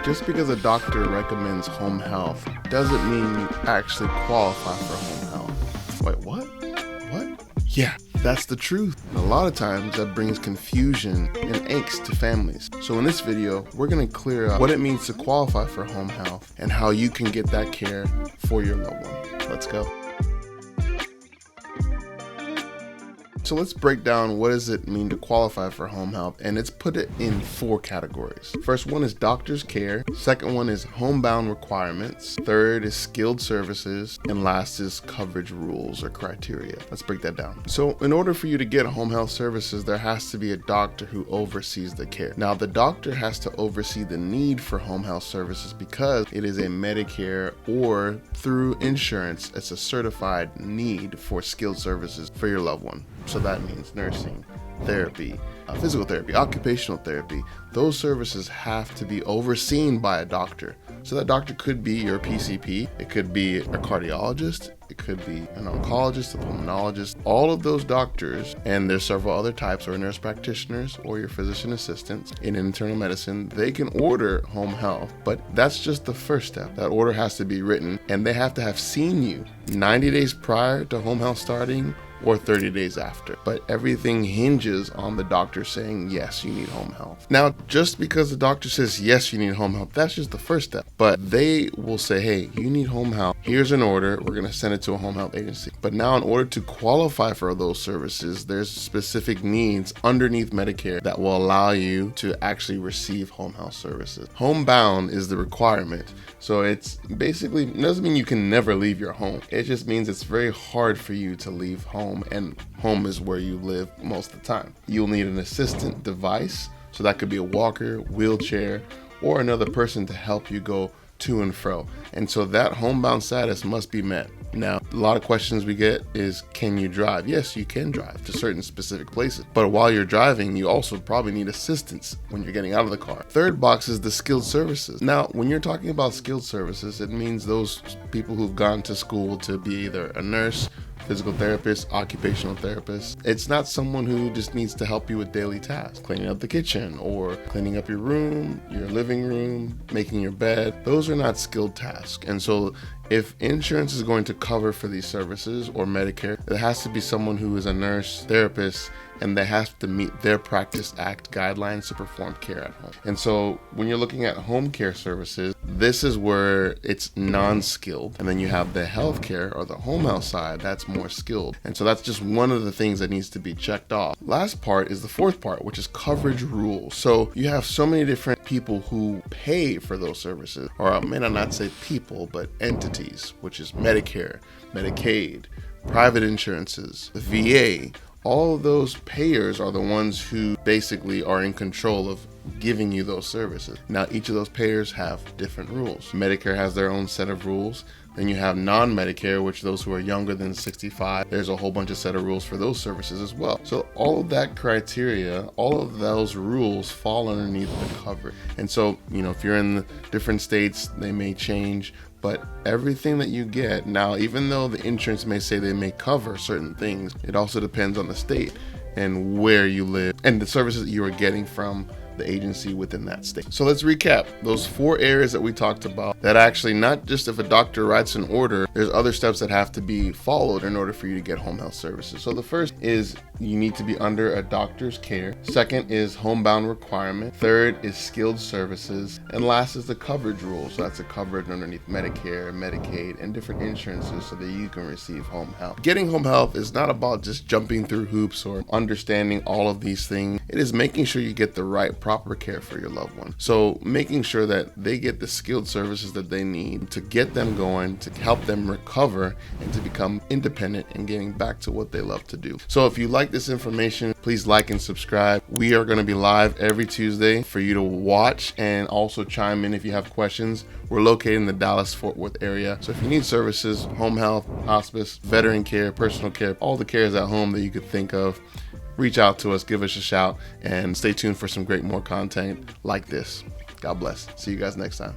Just because a doctor recommends home health doesn't mean you actually qualify for home health. Wait, what? What? Yeah, that's the truth. And a lot of times that brings confusion and angst to families. So in this video, we're going to clear up what it means to qualify for home health and how you can get that care for your loved one. Let's go. So let's break down what does it mean to qualify for home health, and let's put it in 4 categories. First one is doctor's care, second one is homebound requirements, third is skilled services, and last is coverage rules or criteria. Let's break that down. So in order for you to get home health services, there has to be a doctor who oversees the care. Now the doctor has to oversee the need for home health services because it is a Medicare or through insurance, it's a certified need for skilled services for your loved one. So that means nursing, therapy, physical therapy, occupational therapy. Those services have to be overseen by a doctor. So that doctor could be your PCP, it could be a cardiologist, it could be an oncologist, a pulmonologist. All of those doctors, and there's several other types, or nurse practitioners or your physician assistants in internal medicine, they can order home health, but that's just the first step. That order has to be written, and they have to have seen you 90 days prior to home health starting or 30 days after. But everything hinges on the doctor saying, yes, you need home health. Now, just because the doctor says, yes, you need home health, that's just the first step. But they will say, hey, you need home health. Here's an order. We're going to send it to a home health agency. But now in order to qualify for those services, there's specific needs underneath Medicare that will allow you to actually receive home health services. Homebound is the requirement. So it's basically, doesn't mean you can never leave your home. It just means it's very hard for you to leave home, and home is where you live most of the time. You'll need an assistant device, so that could be a walker, wheelchair, or another person to help you go to and fro. And so that homebound status must be met. Now, a lot of questions we get is, can you drive? Yes, you can drive to certain specific places. But while you're driving, you also probably need assistance when you're getting out of the car. Third box is the skilled services. Now, when you're talking about skilled services, it means those people who've gone to school to be either a nurse, physical therapist, occupational therapist. It's not someone who just needs to help you with daily tasks, cleaning up the kitchen or cleaning up your room, your living room, making your bed. Those are not skilled tasks. And so if insurance is going to cover for these services or Medicare, it has to be someone who is a nurse, therapist, and they have to meet their Practice Act guidelines to perform care at home. And so when you're looking at home care services, this is where it's non-skilled. And then you have the healthcare or the home health side, that's more skilled. And so that's just one of the things that needs to be checked off. Last part is the fourth part, which is coverage rules. So you have so many different people who pay for those services, or I may not say people, but entities, which is Medicare, Medicaid, private insurances, the VA. All of those payers are the ones who basically are in control of giving you those services. Now, each of those payers have different rules. Medicare has their own set of rules. Then you have non-Medicare, which those who are younger than 65, there's a whole bunch of set of rules for those services as well. So all of that criteria, all of those rules fall underneath the coverage. And so, if you're in the different states, they may change. But everything that you get now, even though the insurance may say they may cover certain things, it also depends on the state and where you live and the services that you are getting from the agency within that state. So let's recap those 4 areas that we talked about, that actually not just if a doctor writes an order, there's other steps that have to be followed in order for you to get home health services. So the first is you need to be under a doctor's care. Second is homebound requirement. Third is skilled services. And last is the coverage rules. So that's a coverage underneath Medicare, Medicaid, and different insurances so that you can receive home health. Getting home health is not about just jumping through hoops or understanding all of these things. It is making sure you get the right proper care for your loved one. So making sure that they get the skilled services that they need to get them going, to help them recover, and to become independent and getting back to what they love to do. So if you like this information, please like and subscribe. We are going to be live every Tuesday for you to watch and also chime in if you have questions. We're located in the Dallas-Fort Worth area. So if you need services, home health, hospice, veteran care, personal care, all the cares at home that you could think of, reach out to us, give us a shout, and stay tuned for some more content like this. God bless. See you guys next time.